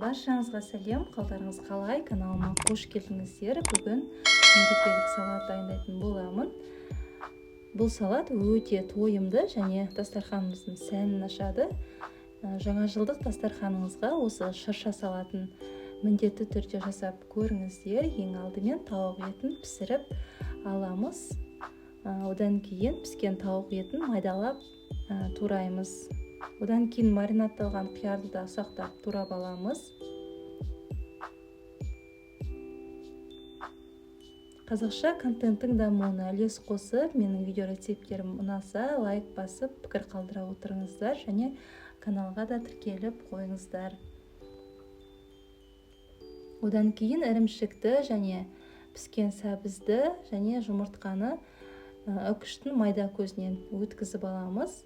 Баршаңызға сәлем, қалдарыңыз қалай? Каналыма қош келдіңіздер. Бүгін мерекелік салат дайындайтын боламын. Бұл салат өте тойымды және дастарханымыздың сәнін ашады. Жаңа жылдық дастарханыңызға осы шырша салатын міндетті түрде жасап көріңіздер. Ең алдымен тауық етін пісіріп аламыз. Одан кейін піскен тауық етін майдалап тураймыз. Одан кейін маринатталған қиярды да ұсақтап турап аламыз. Қазақша контенттің дамуына үлес қосып, менің видео рецепттерім ұнаса, лайк басып, пікір қалдыра отырыңыздар және каналға да тіркеліп қойыңыздар. Одан кейін ірімшікті және піскен сәбізді және жұмыртқаны үкіштің майда көзінен өткізіп аламыз.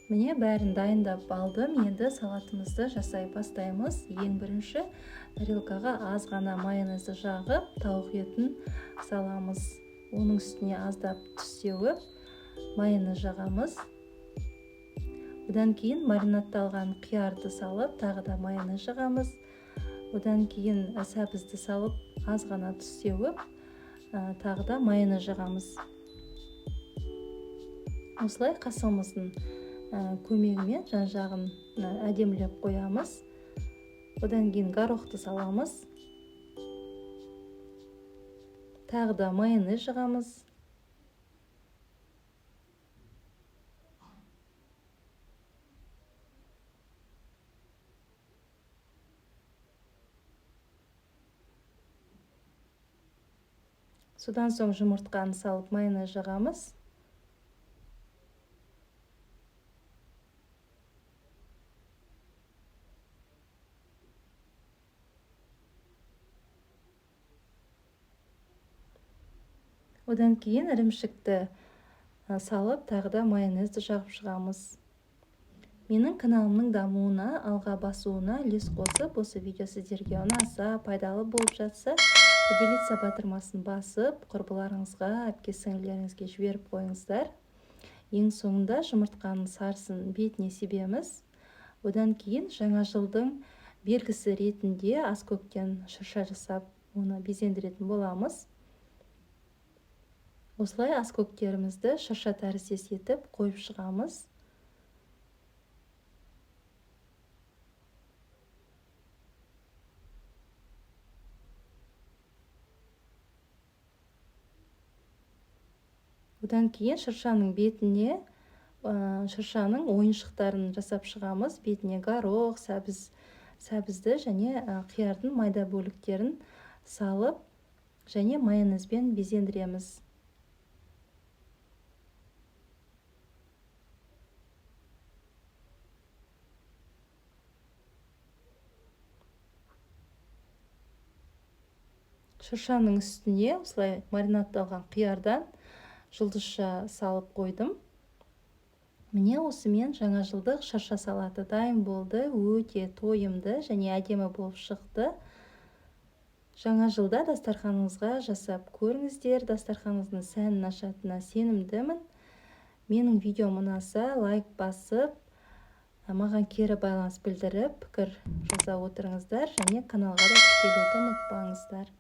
Міне бәрін дайындап алдым. Енді салатымызды жасай бастаймыз. Ең бірінші тарелкаға аз ғана майонезді жағып, тауық етін саламыз. Оның үстіне аздап тұз сеуіп, майонез жағамыз. Одан кейін маринатталған қиярды салып, тағы да майонез жағамыз. Одан кейін сәбізді салып, аз ғана тұз сеуіп, тағы да майонез жағамыз. Осылай қасығымыздың көмегімен жан-жағын әдемілеп қоямыз. Одан кейін горохты саламыз. Тағы да майонез жағамыз. Содан соң жұмыртқаны салып майонез жағамыз. Одан кейін ірімшікті салып, тағы да майонезді жағып шығамыз. Менің каналымның дамуына, алға басуына үлес қосып, осы видео сіздерге ұнаса, пайдалы болып жатса, поделиться батырмасын басып, құрбыларыңызға, әпке-сіңлілеріңізге жіберіп қойыңыздар. Ең соңында жұмыртқаның сарысын бетіне себеміз. Одан кейін жаңа жылдың белгісі ретінде аскөктен шырша жасап, оны безендіретін боламыз. Осылай аскөктерімізді шырша тәріздес етіп қойып шығамыз. Одан кейін шыршаның бетіне шыршаның ойыншықтарын жасап шығамыз. Бетіне горох, сәбізді және қиярдың майда бөліктерін салып және майонезбен безендіреміз. Шыршаның үстіне осылай маринатталған қиярдан жұлдызша салып қойдым. Міне осымен жаңа жылдық шырша салаты дайын болды. Өте тойымды және әдемі болып шықты. Жаңа жылда дастарханыңызға жасап көріңіздер. Дастарханыңыздың сәнін ашатынына сенімдімін. Менің видеом ұнаса, лайк басып, маған кері байланыс білдіріп, пікір жаза отырыңыздар және каналға да тіркелуді ұмытпаңыздар.